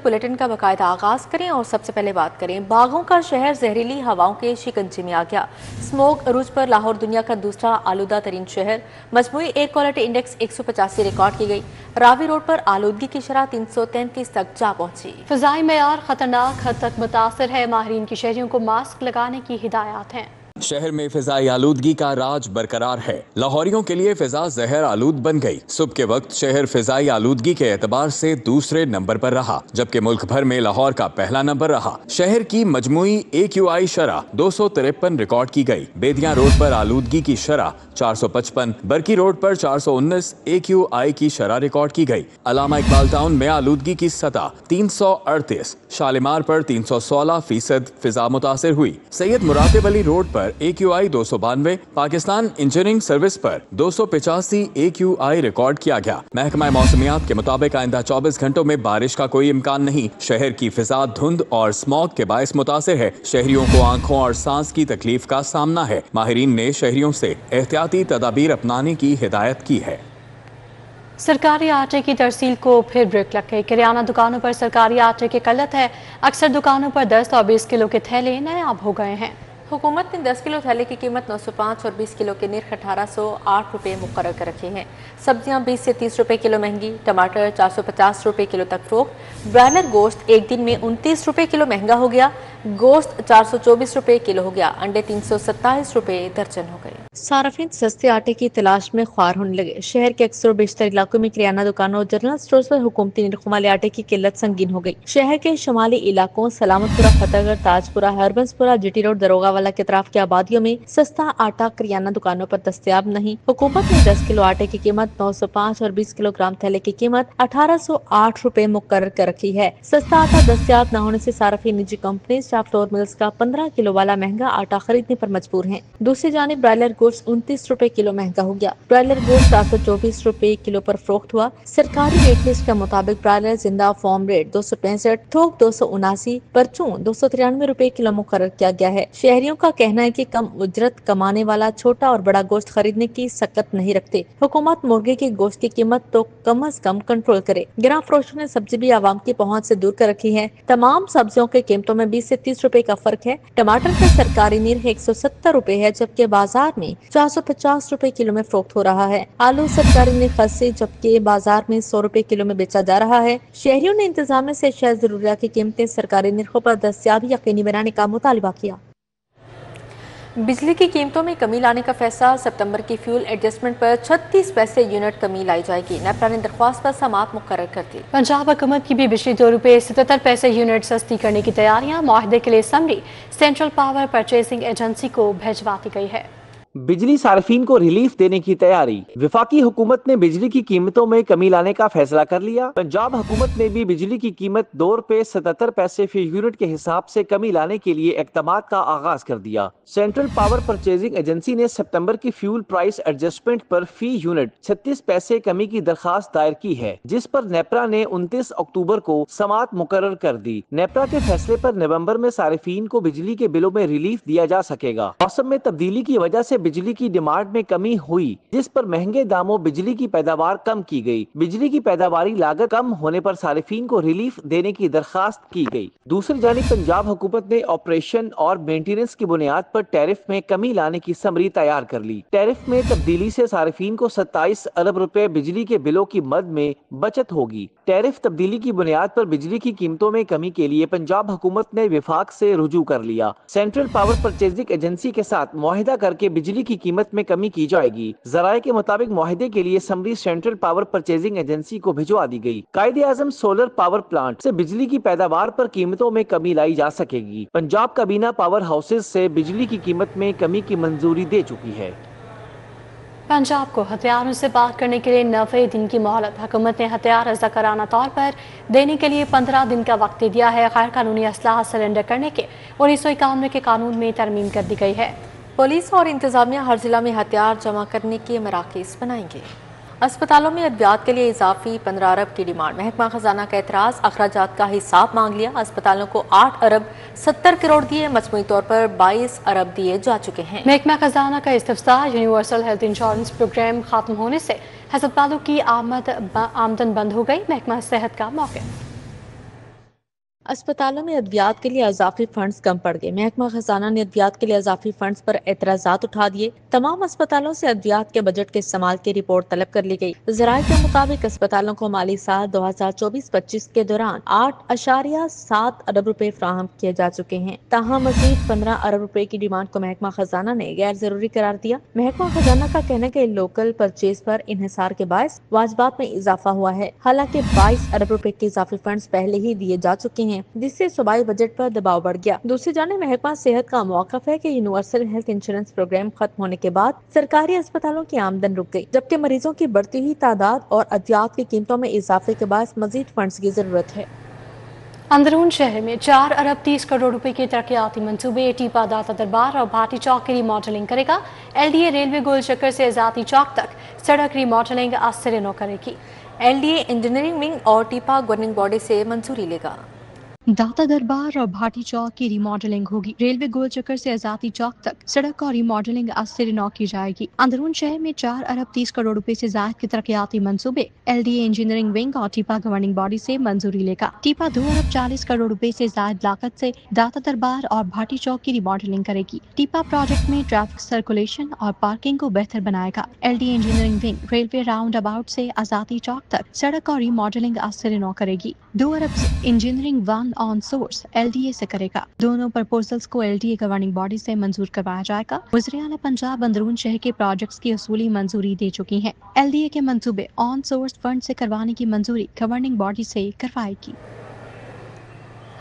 Bulletin का बाकायदा आगाज करें और सबसे पहले बात करें बागों का शहर जहरीली हवाओं के शिकंजे में आ गया। स्मोक अरूज पर लाहौर दुनिया का दूसरा आलूदा तरीन शहर। मजमूई एयर क्वालिटी इंडेक्स 185 रिकॉर्ड की गई। रावी रोड पर आलूदगी की शरह 333 तक जा पहुंची। फिजाई मेयार खतरनाक हद तक मुतासर है। माहिरीन की शहरियों को मास्क लगाने की हिदायत है। शहर में फिजाई आलूदगी का राज बरकरार है। लाहौरियों के लिए फिजा जहर आलूद बन गई। सुबह के वक्त शहर फिजाई आलूदगी के एतबार से दूसरे नंबर पर रहा, जबकि मुल्क भर में लाहौर का पहला नंबर रहा। शहर की मजमूई AQI शरह 253 रिकॉर्ड की गई। बेदियां रोड पर आलूदगी की शरह 455, बरकी रोड पर 419 AQI की शरह रिकॉर्ड की गई। अलामा इकबाल टाउन में आलूदगी की सतह 338, शालीमार पर 316% फिजा मुतासिर हुई। सैयद मुरातिब अली रोड पर AQI 292, पाकिस्तान इंजीनियरिंग सर्विस पर 285 AQI रिकॉर्ड किया गया। महकमा मौसमियात के मुताबिक आइंदा 24 घंटों में बारिश का कोई इम्कान नहीं। शहर की फिजा धुंध और स्मॉग के बायस मुतासिर है। शहरियों को आंखों और सांस की तकलीफ का सामना है। माहिरीन ने शहरियों से एहतियाती तदाबीर अपनाने की हिदायत की है। सरकारी आटे की तरसील को फिर ब्रेक लग गई। किराना दुकानों पर सरकारी आटे की किल्लत है। अक्सर दुकानों पर 10 और 20 किलो के थैले नायाब हो गए हैं। हुकूमत ने 10 किलो थैले की कीमत 905 और 20 किलो के निर्ख 1808 रुपये मुकर्रर कर रखे हैं। सब्जियां 20 से 30 रुपये किलो महंगी। टमाटर 450 रुपये किलो तक फरोख्त। ब्रायलर गोश्त एक दिन में 29 रुपये किलो महंगा हो गया। गोश्त 424 रुपये किलो हो गया। अंडे 327 रुपये दर्जन हो गए। सार्फिन सस्ते आटे की तलाश में ख्वार होने लगे। शहर के अक्सर बेशतर इलाकों में किराना दुकानों और जनरल स्टोर्स पर हुकूमती निर्खों वाले आटे की किल्लत संगीन हो गई। शहर के शमाली इलाकों सलामतपुरा, फतेहगढ़, ताजपुरा, हरबंसपुरा, GT रोड, दरोगा वाला के तरफ की आबादियों में सस्ता आटा किराना दुकानों पर दस्तयाब नहीं। हुकूमत ने 10 किलो आटे की कीमत 905 और 20 किलोग्राम थैले की कीमत 1808 रुपए मुकर्रर कर रखी है। सस्ता आटा दस्तयाब न होने से सार्फिन निजी कंपनी या फ्लोर मिल्स का 15 किलो वाला महंगा आटा खरीदने पर मजबूर हैं। दूसरी जानिब ब्रायलर गोश्त 29 रुपए किलो महंगा हो गया। ब्रायलर गोश्त 424 रुपए किलो पर फरोख्त हुआ। सरकारी रेट लिस्ट के मुताबिक ब्रायलर जिंदा फॉर्म रेट 265, थोक 279, परचून 293 रुपए किलो मुकर्रर किया गया है। शहरियों का कहना है कि कम उजरत कमाने वाला छोटा और बड़ा गोश्त खरीदने की सकत नहीं रखते। हुकूमत मुर्गे के गोश्त की कीमत तो कम अज कम कंट्रोल करे। गिरा फरोशों ने सब्जी भी आवाम की पहुंच से दूर कर रखी है। तमाम सब्जियों की कीमतों में 20 से 30 रुपए का फर्क है। टमाटर का सरकारी निर्ख 170 रुपए है, जबकि बाजार में 450 रुपए किलो में फरोख्त हो रहा है। आलू सरकारी निर्ख 80, जबकि बाजार में 100 रुपए किलो में बेचा जा रहा है। शहरियों ने इंतजामिया से अशिया जरूरियात की कीमतें सरकारी निर्खों पर दस्तयाबी यकीनी बनाने का मुतालबा किया। बिजली की कीमतों में कमी लाने का फैसला। सितंबर की फ्यूल एडजस्टमेंट पर 36 पैसे यूनिट कमी लाई जाएगी। नेपरा ने दरख्वास्त पर समाअत मुकर्रर कर दी। पंजाब हुकूमत की भी बिजली 2 रुपये 77 पैसे यूनिट सस्ती करने की तैयारियां। मुआहदे के लिए summary central power purchasing agency को भिजवा दी गई है। बिजली सार्फिन को रिलीफ देने की तैयारी। विफाकी हुकूमत ने बिजली की कीमतों में कमी लाने का फैसला कर लिया। पंजाब हुकूमत ने भी बिजली की कीमत 2 रुपए 77 पैसे फी यूनिट के हिसाब से कमी लाने के लिए इक़दामात का आगाज कर दिया। सेंट्रल पावर परचेजिंग एजेंसी ने सितंबर की फ्यूल प्राइस एडजस्टमेंट पर फी यूनिट 36 पैसे कमी की दरखास्त दायर की है, जिस पर नेपरा ने 29 अक्टूबर को समाअत मुकर्रर कर दी। नेपरा के फैसले पर नवंबर में सार्फिन को बिजली के बिलों में रिलीफ दिया जा सकेगा। मौसम में तब्दीली की वजह से बिजली की डिमांड में कमी हुई, जिस पर महंगे दामों बिजली की पैदावार कम की गई। बिजली की पैदावारी लागत कम होने पर सार्फिन को रिलीफ देने की दरखास्त की गई। दूसरी जानिब पंजाब हुकूमत ने ऑपरेशन और मेंटेनेंस की बुनियाद पर टैरिफ में कमी लाने की समरी तैयार कर ली। टैरिफ में तब्दीली से सार्फिन को 27 अरब रुपए बिजली के बिलों की मद में बचत होगी। टैरिफ तब्दीली की बुनियाद पर बिजली की कीमतों में कमी के लिए पंजाब हुकूमत ने विफाक से रुजू कर लिया। सेंट्रल पावर परचेजिंग एजेंसी के साथ मुआहिदा करके बिजली की कीमत में कमी की जाएगी। जराये के मुताबिक मुआहिदे के लिए summary central power purchasing agency को भिजवा दी गई। कायदे आजम सोलर पावर प्लांट से बिजली की पैदावार पर कीमतों में कमी लाई जा सकेगी। पंजाब काबीना पावर हाउसेज से बिजली की कीमत में कमी की मंजूरी दे चुकी है। पंजाब को हथियारों से बात करने के लिए 90 दिन की मोहलत। हुकूमत ने हथियार रज़ाकाराना तौर पर देने के लिए 15 दिन का वक्त दिया है। गैर कानूनी असलाह सरेंडर करने के 1991 के कानून में तरमीम कर दी गई है। पुलिस और इंतजामिया हर जिला में हथियार जमा करने के मराकज़ बनाएंगे। अस्पतालों में अद्वियात के लिए इजाफी 15 अरब की डिमांड। महकमा खजाना का एतराज़, अखराजात का हिसाब मांग लिया। अस्पतालों को 8 अरब 70 करोड़ दिए, मजमूई तौर पर 22 अरब दिए जा चुके हैं। महकमा खजाना का इस्तिफ्ताह। यूनिवर्सल हेल्थ इंश्योरेंस प्रोग्राम खत्म होने से हस्पतालों की आमदन बंद हो गई। महकमा सेहत का मौक़िफ़। अस्पतालों में अद्वियात के लिए इजाफी फंड्स कम पड़ गए। महकमा खजाना ने अद्वियात के लिए इजाफी फंड्स पर एतराजात उठा दिए। तमाम अस्पतालों से अद्वियात के बजट के इस्तेमाल की रिपोर्ट तलब कर ली गई। ज़राए के मुताबिक अस्पतालों को माली साल 2024-25 के दौरान 8.7 अरब रुपए फ्राहम किए जा चुके हैं। ताहम मजीद 15 अरब रुपए की डिमांड को महकमा खजाना ने गैर जरूरी करार दिया। महकमा खजाना का कहना है कि लोकल परचेज पर इन्हिसार के बायस वाजबात में इजाफा हुआ है। हालांकि 22 अरब रुपए के इजाफी फंड्स पहले ही दिए जा चुके हैं, जिससे सूबाई बजट पर दबाव बढ़ गया। दूसरी जानिब महकमा सेहत का मौक़िफ़ है कि यूनिवर्सल हेल्थ इंश्योरेंस प्रोग्राम खत्म होने के बाद सरकारी अस्पतालों की आमदन रुक गई, जबकि मरीजों की बढ़ती हुई तादाद और अद्वियात की कीमतों में इजाफे के बाद मजीद फंड्स की जरूरत है। अंदरून शहर में 4 अरब 30 करोड़ रुपए के तरक्याती मंसूबे टीपा दाता दरबार और भाटी चौक की रिमॉडलिंग करेगा। LDA रेलवे गोल चक्कर से आजादी चौक तक सड़क रिमॉडलिंग आज से नौ करेगी। LDA इंजीनियरिंग विंग और टीपा गवर्निंग बॉडी से मंजूरी लेगा। दाता दरबार और भाटी चौक की रिमॉडलिंग होगी। रेलवे गोल चक्कर से आजादी चौक तक सड़क का रिमॉडलिंग आज से नौ की जाएगी। अंदरून शहर में 4 अरब 30 करोड़ रुपए से ज्यादा के तरक्याती मंसूबे LDA इंजीनियरिंग विंग और टीपा गवर्निंग बॉडी से मंजूरी लेगा। टीपा 2 अरब 40 करोड़ रुपए से ज्यादा लागत से दाता दरबार और भाटी चौक की रिमॉडलिंग करेगी। टीपा प्रोजेक्ट में ट्रैफिक सर्कुलेशन और पार्किंग को बेहतर बनाएगा। LDA engineering wing railway round about से आजादी चौक तक सड़क और रिमॉडलिंग आज से नौ करेगी। 2 अरब engineering one on source LDA से करेगा। दोनों प्रपोजल्स को LDA गवर्निंग बॉडी से मंजूर करवाया जाएगा। वज़ीर-ए-आला पंजाब अंदरून शहर के प्रोजेक्ट्स की असूली मंजूरी दे चुकी है। LDA के मंसूबे ऑन सोर्स फंड से करवाने की मंजूरी गवर्निंग बॉडी से करवाएगी।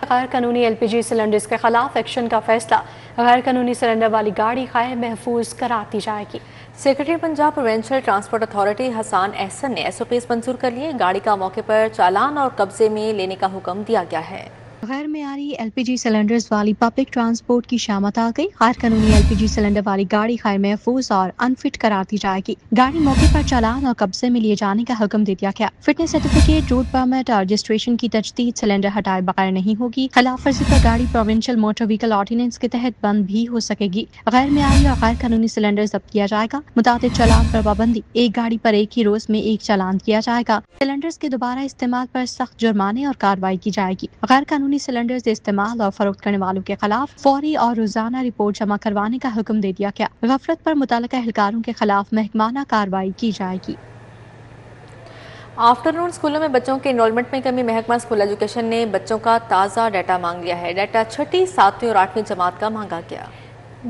गैर कानूनी LPG सिलेंडर्स के खिलाफ एक्शन का फैसला। गैर कानूनी सिलेंडर वाली गाड़ी खैर महफूज करार दी जाएगी। Secretary Punjab provincial transport authority Hassan Ahsan ने SOPs मंजूर कर लिए। गाड़ी का मौके पर चालान और कब्जे में लेने का हुक्म दिया गया है। गैर मेयारी LPG सिलेंडर्स वाली पब्लिक ट्रांसपोर्ट की शामत आ गई। गैर कानूनी LPG सिलेंडर वाली गाड़ी खैर महफूज और अनफिट करार दी जाएगी। गाड़ी मौके पर चालान और कब्जे में लिए जाने का हुक्म दे दिया गया। फिटनेस सर्टिफिकेट, रूट परमिट और रजिस्ट्रेशन की तजदीद सिलेंडर हटाए बगैर नहीं होगी। खिलाफ वर्जी पर गाड़ी प्रोविंशियल मोटर व्हीकल ऑर्डिनेंस के तहत बंद भी हो सकेगी। गैर मेयारी और गैर कानूनी सिलेंडर जब्त किया जाएगा। मुताबिक चालान पर पाबंदी। एक गाड़ी पर एक ही रोज में एक चालान किया जाएगा। सिलेंडर्स के दोबारा इस्तेमाल पर सख्त जुर्माने और कार्रवाई की जाएगी। गैर कानूनी सिलेंडर्स इस्तेमाल और फरोख्त करने वालों के खिलाफ फौरी और रोजाना रिपोर्ट जमा करवाने का हुक्म दे दिया गया। गफलत पर मुतल्लिका एहलकारों के खिलाफ महकमाना कार्रवाई की जाएगी। आफ्टरनून स्कूलों में बच्चों के एनरोलमेंट में कमी। महकमा स्कूल एजुकेशन ने बच्चों का ताज़ा डाटा मांग लिया है। डाटा 6ठी, 7वीं और 8वीं जमात का मांगा गया।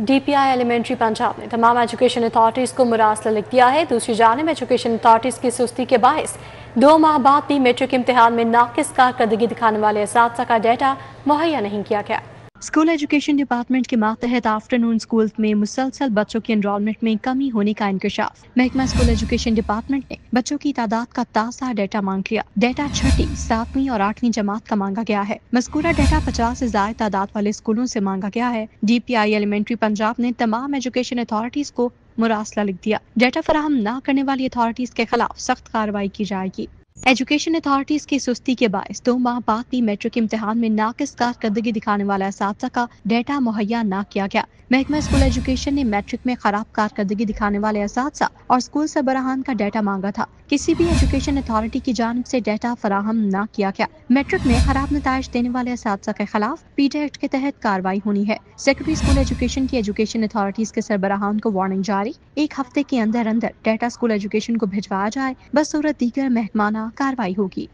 DPI एलिमेंट्री पंजाब ने तमाम एजुकेशन अथॉरिटीज़ को मुरासला लिख दिया है। दूसरी जानिब एजुकेशन अथॉरिटीज़ की सुस्ती के बायस 2 माह बाद भी मैट्रिक इम्तिहान में नाकिस कारकर्दगी दिखाने वाले असातिज़ा का डाटा मुहैया नहीं किया गया। स्कूल एजुकेशन डिपार्टमेंट के मातहत आफ्टरनून स्कूल में मुसलसल बच्चों की एनरोलमेंट में कमी होने का इंकशाफ। महकमा स्कूल एजुकेशन डिपार्टमेंट ने बच्चों की तादाद का ताज़ा डाटा मांग लिया। डाटा 6ठी, 7वीं और 8वीं जमात का मांगा गया है। मज़कूरा डाटा 50 से ज्यादा तादाद वाले स्कूलों से मांगा गया है। DPI एलिमेंट्री पंजाब ने तमाम एजुकेशन अथॉरिटीज को मुरासला लिख दिया। डाटा फराहम न करने वाली अथॉरिटीज के खिलाफ सख्त कार्रवाई की जाएगी। एजुकेशन अथॉरिटीज की सुस्ती के बायस 2 माह बाद भी मैट्रिक इम्तिहान में नाकिस कारकर्दगी दिखाने वाला असातिज़ा का डाटा मुहैया न किया गया। महकमा स्कूल एजुकेशन ने मैट्रिक में खराब कारकर्दगी दिखाने वाले असातिज़ा और स्कूल सरबराहान का डाटा मांगा था। किसी भी एजुकेशन अथॉरिटी की जानिब से डाटा फराहम न किया गया। मैट्रिक में खराब नताइज देने वाले असातिज़ा के खिलाफ PTA एक्ट के तहत कार्रवाई होनी है। सेक्रेटरी स्कूल एजुकेशन की एजुकेशन अथॉरिटीज के सरबराहान को वार्निंग जारी। 1 हफ्ते के अंदर अंदर डाटा स्कूल एजुकेशन को भिजवाया जाए, बस सूरत दीगर महकमाना कार्रवाई होगी।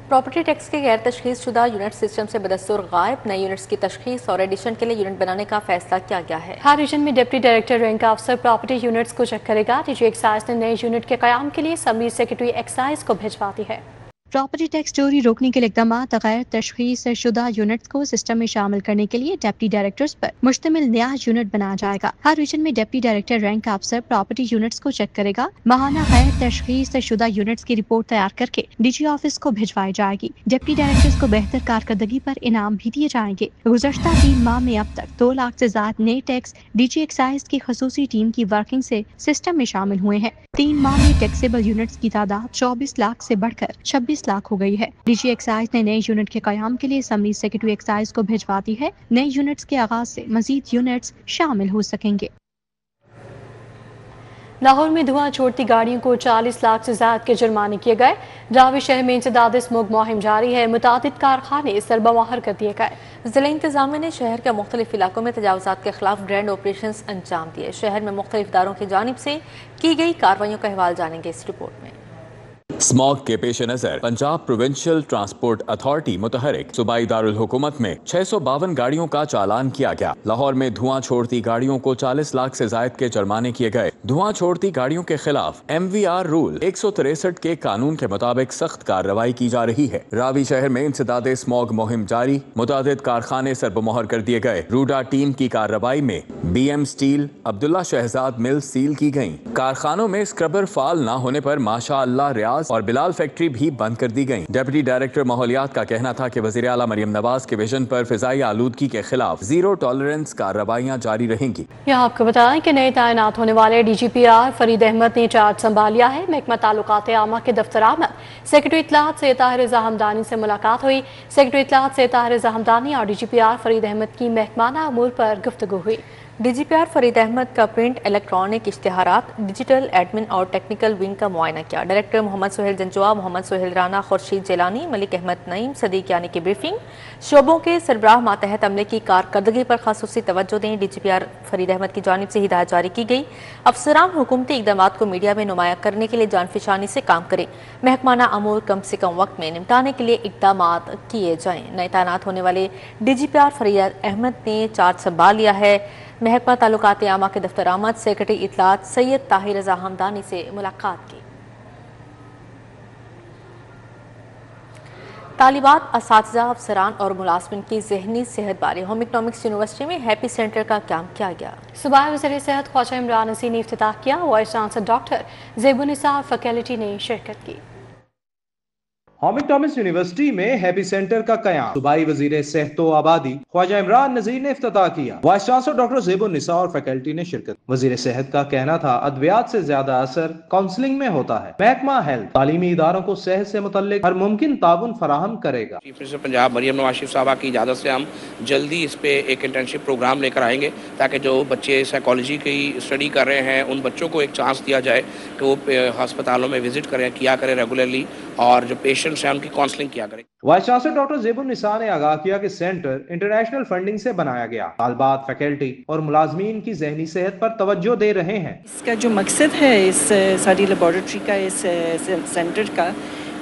प्रॉपर्टी टैक्स के गैर तशखीस शुदा यूनिट सिस्टम से बदस्तूर गायब। नए यूनिट्स की तशखीस और एडिशन के लिए यूनिट बनाने का फैसला किया गया है। हर रीजन में डिप्टी डायरेक्टर रैंक का अफसर प्रॉपर्टी यूनिट्स को चेक करेगा। DG एक्साइज ने नए यूनिट के कयाम के लिए सबमिट सेक्रेटरी एक्साइज को भिजवा दी है। प्रॉपर्टी टैक्स चोरी रोकने के लिए इक़दाम गैर तशखीस शुदा यूनिट को सिस्टम में शामिल करने के लिए डिप्टी डायरेक्टर्स पर मुश्तमिल नया यूनिट बनाया जाएगा। हर रीजन में डिप्टी डायरेक्टर रैंक का अफसर प्रॉपर्टी यूनिट्स को चेक करेगा। माहाना गैर तशखीस शुदा यूनिट्स की रिपोर्ट तैयार करके DG ऑफिस को भिजवाई जाएगी। डिप्टी डायरेक्टर्स को बेहतर कारकर्दगी पर इनाम भी दिए जाएंगे। गुज़श्ता 3 माह में अब तक 2 लाख से ज्यादा नए टैक्स DG एक्साइज की खसूसी टीम की वर्किंग से सिस्टम में शामिल हुए हैं। 3 माह में टैक्सेबल यूनिट्स की तादाद 24 लाख से बढ़कर 26 लाख हो गई है। DG एक्साइज ने नए यूनिट के कयाम के लिए सबमिट सेक्रेटरी एक्साइज को भिजवा दी है। नए यूनिट्स के आगाज से मजीद यूनिट्स शामिल हो सकेंगे। لاہور میں دھواں چھوڑتی گاڑیوں کو 40 لاکھ سے زائد کے جرمانے کیے گئے۔ راوی شہر میں انسداد اسموگ مہم جاری ہے، متعدد کارخانے سربمہر کر دیے گئے۔ ضلع انتظامیہ نے شہر کے مختلف علاقوں میں تجاوزات کے خلاف گرینڈ آپریشنز انجام دیے۔ شہر میں مختلف اداروں کی جانب سے کی گئی کارروائیوں کا حوالہ جانیں گے اس رپورٹ میں۔ اسموگ کے پیش نظر پنجاب پروونشل ٹرانسپورٹ اتھارٹی متحرک صوبائی دارالحکومت میں 652 گاڑیوں کا چالان کیا گیا۔ لاہور میں دھواں چھوڑتی گاڑیوں کو 40 لاکھ سے زائد کے جرمانے کیے گئے۔ دھواں چھوڑتی گاڑیوں کے خلاف MVR رول 163 کے قانون کے مطابق سخت کارروائی کی جا رہی ہے۔ راوی شہر میں انسداد اسموگ مہم جاری، متعدد کارخانے سربمہر کر دیے گئے۔ روڈا ٹیم کی کارروائی میں BM سٹیل، عبداللہ شہزاد مل سیل کی گئیں۔ کارخانوں میں اسکربر فعال نہ ہونے پر ماشاء اللہ ریاض اور بلال فیکٹری بھی بند کر دی گئیں۔ ڈپٹی ڈائریکٹر ماحولیات کا کہنا تھا کہ وزیر اعلیٰ مریم نواز کے ویژن پر فضائی آلودگی کے خلاف زیرو ٹالرنس کارروائیاں جاری رہیں گی۔ یہاں آپ کو بتائیں کہ نئے تعینات ہونے والے DGPR فرید احمد نے چارج سنبھال لیا ہے۔ محکمہ تعلقات عامہ کے دفتر آمد سیکرٹری اطلاعات سے طاہر رضا حمدانی سے ملاقات ہوئی۔ سیکرٹری اطلاعات سے طاہر رضا حمدانی اور DGPR فرید احمد کی محکمانہ امور پر گفتگو ہوئی۔ DGPR فرید احمد کا پرنٹ الیکٹرانک اشتہارات، ڈیجیٹل ایڈمن اور ٹیکنیکل ونگ کا معائنہ کیا۔ ڈائریکٹر محمد سہیل جنجوا، محمد سہیل رانا، خورشید جیلانی، ملک احمد نعیم صدیق یعنی کی بریفنگ۔ شعبوں کے سربراہ ماتحت عملے کی کارکردگی پر خصوصی توجہ دیں۔ DGPR فرید احمد کی جانب سے ہدایت جاری کی گئی، افسران حکومتی اقدامات کو میڈیا میں نمایاں کرنے کے لیے جانفشانی سے کام کریں، محکمانہ امور کم سے کم وقت میں نمٹانے کے لیے اقدامات کیے جائیں۔ نئے تعینات ہونے والے DGPR فرید احمد نے چارج سنبھال لیا ہے۔ محکمہ تعلقات عامہ کے دفتر آمد سیکرٹری اطلاعات سید طاہر رضا حمدانی سے ملاقات کی۔ طالبات، اساتذہ، افسران اور ملازمین کی ذہنی صحت بارے ہوم اکنامکس یونیورسٹی میں ہیپی سینٹر کا قیام کیا گیا۔ صوبائی وزیر صحت خواجہ عمران نذیر نے افتتاح کیا۔ وائس چانسلر ڈاکٹر زیب النساء اور فیکلٹی نے شرکت کی۔ ہوم اکنامکس یونیورسٹی میں ہیپی سینٹر کا قیام صوبائی وزیر صحت و آبادی خواجہ عمران نذیر نے افتتاح کیا۔ وائس چانسلر ڈاکٹر زیب النساء اور فیکلٹی نے شرکت۔ وزیر صحت کا کہنا تھا ادویات سے زیادہ اثر کاؤنسلنگ میں ہوتا ہے۔ محکمہ ہیلتھ تعلیمی اداروں کو صحت سے متعلق ہر ممکن تعاون فراہم کرے گا۔ چیف منسٹر پنجاب مریم نواز شریف صاحبہ کی اجازت سے ہم جلدی اس پہ ایک انٹرنشپ پروگرام لے کر آئیں گے تاکہ جو بچے سائیکالوجی کی اسٹڈی کر رہے ہیں ان بچوں کو ایک چانس دیا جائے کہ وہ ہسپتالوں میں وزٹ کیا کریں ریگولرلی اور جو پیشنٹس ہیں ان کی کاؤنسلنگ کیا کریں۔ وائس چانسلر ڈاکٹر زیب النساء نے آگاہ کیا کہ سینٹر انٹرنیشنل فنڈنگ سے بنایا گیا۔ طالبات، فیکلٹی اور ملازمین کی ذہنی صحت پر توجہ دے رہے ہیں۔ اس کا جو مقصد ہے اس ساری لیبارٹری کا، اس سینٹر کا،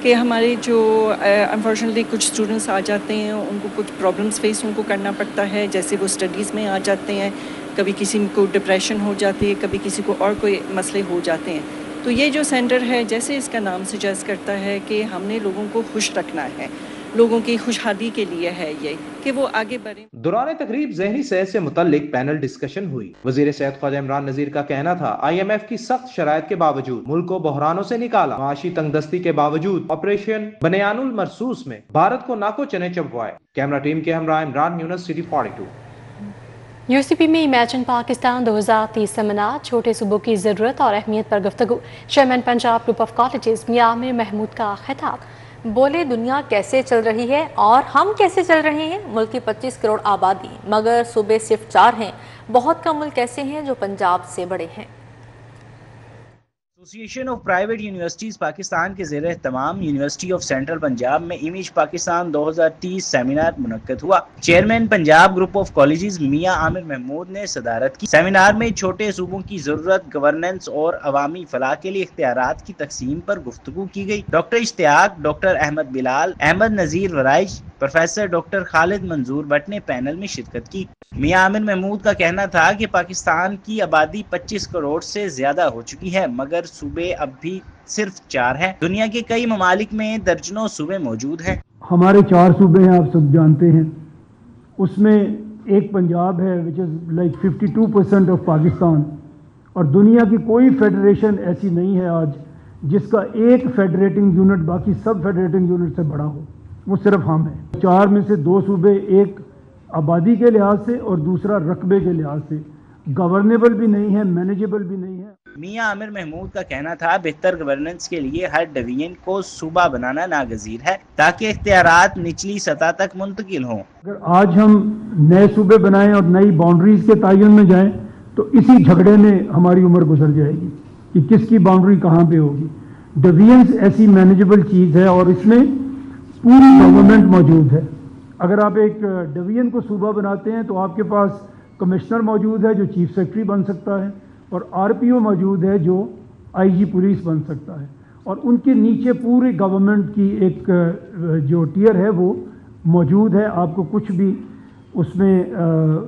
کہ ہمارے جو انفارچونیٹلی کچھ اسٹوڈنٹس آ جاتے ہیں، ان کو کچھ پرابلمس فیس ان کو کرنا پڑتا ہے، جیسے وہ اسٹڈیز میں آ جاتے ہیں، کبھی کسی کو ڈپریشن ہو جاتی ہے، کبھی کسی کو اور کوئی مسئلے ہو جاتے ہیں۔ تو یہ جو سینٹر ہے، جیسے اس کا نام سجیسٹ کرتا ہے کہ ہم نے لوگوں کو خوش رکھنا ہے، لوگوں کی خوشحالی کے لیے ہے یہ کہ وہ آگے بڑھیں۔ دوران تقریب ذہنی صحت سے متعلق پینل ڈسکشن ہوئی۔ وزیر صحت خواجہ عمران نذیر کا کہنا تھا IMF کی سخت شرائط کے باوجود ملک کو بحرانوں سے نکالا۔ معاشی تنگ دستی کے باوجود آپریشن بنیان المرصوص میں بھارت کو ناکو چنے چبوائے۔ کیمرہ ٹیم کے ہمراہ عمران یونس، سٹی 42۔ UCP میں امیجن پاکستان 2030 سیمینار، چھوٹے صوبوں کی ضرورت اور اہمیت پر گفتگو۔ Chairman Punjab group of colleges میاں عامر محمود کا خطاب۔ بولے دنیا کیسے چل رہی ہے اور ہم کیسے چل رہے ہیں؟ ملک کی 25 کروڑ آبادی مگر صوبے صرف 4 ہیں۔ بہت کم ملک ایسے ہیں جو پنجاب سے بڑے ہیں۔ ایسوسی ایشن آف پرائیویٹ یونیورسٹیز پاکستان کے زیر اہتمام یونیورسٹی آف سینٹرل پنجاب میں امیج پاکستان 2030 سیمینار منعقد ہوا۔ Chairman Punjab group of colleges میاں عامر محمود نے صدارت کی۔ سیمینار میں چھوٹے صوبوں کی ضرورت، گورننس اور عوامی فلاح کے لیے اختیارات کی تقسیم پر گفتگو کی گئی۔ Doctor Ishtiaq, doctor Ahmed Bilal, Ahmed Nazir Waraich, professor doctor Khalid Manzoor Butt نے پینل میں شرکت کی۔ میاں عامر محمود کا کہنا تھا کہ پاکستان کی آبادی 25 کروڑ سے زیادہ ہو چکی ہے مگر صوبے اب بھی صرف 4 ہیں۔ دنیا کے کئی ممالک میں درجنوں صوبے موجود ہیں۔ ہمارے 4 صوبے ہیں، آپ سب جانتے ہیں۔ اس میں ایک پنجاب ہے which is like 52% of Pakistan, اور دنیا کی کوئی فیڈریشن ایسی نہیں ہے آج جس کا ایک فیڈریٹنگ یونٹ باقی سب فیڈریٹنگ یونٹ سے بڑا ہو، وہ صرف ہم ہیں۔ 4 میں سے 2 صوبے، ایک آبادی کے لحاظ سے اور دوسرا رقبے کے لحاظ سے گورنیبل بھی نہیں ہے، مینیجیبل بھی نہیں ہے۔ میاں عامر محمود کا کہنا تھا بہتر گورننس کے لیے ہر ڈویژن کو صوبہ بنانا ناگزیر ہے تاکہ اختیارات نچلی سطح تک منتقل ہوں۔ اگر آج ہم نئے صوبے بنائیں اور نئی باؤنڈریز کے تعین میں جائیں تو اسی جھگڑے میں ہماری عمر گزر جائے گی۔ कि किसकी बाउंड्री कहाँ पे होगी। डिवीजन्स ऐसी मैनेजेबल चीज़ है और इसमें पूरी गवर्नमेंट मौजूद है। अगर आप एक डिवीजन को सूबा बनाते हैं तो आपके पास कमिश्नर मौजूद है जो चीफ सेक्रेटरी बन सकता है, और आरपीओ मौजूद है जो आईजी पुलिस बन सकता है, और उनके नीचे पूरी गवर्नमेंट की एक जो टियर है वो मौजूद है। आपको कुछ भी उसमें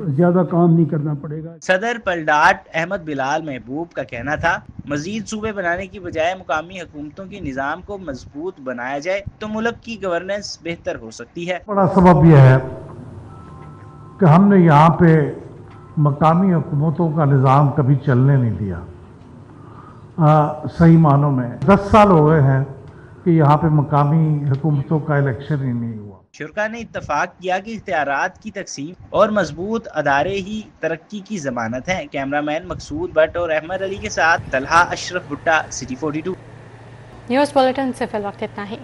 ज़्यादा काम नहीं करना पड़ेगा। सदर पलडाट अहमद बिलाल महबूब का कहना था, मजीद सूबे बनाने की बजाय मुकामी हुकूमतों के निज़ाम को मजबूत बनाया जाए तो मुल्क की गवर्नेंस बेहतर हो सकती है। बड़ा सबब यह है कि हमने यहाँ पे मकामी हुकूमतों का निज़ाम कभी चलने नहीं दिया। सही मानों में 10 साल हो गए हैं कि यहाँ पे मकामी हुकूमतों का इलेक्शन ही नहीं हुआ। शुरा ने इत्तफाक किया कि इख्तियारात की तकसीम और मजबूत अदारे ही तरक्की की जमानत हैं। कैमरामैन मकसूद भट्ट और अहमद अली के साथ तलहा अशरफ भुट्टा, सिटी 42। न्यूज़ बुलेटिन से फिल वक्त इतना ही।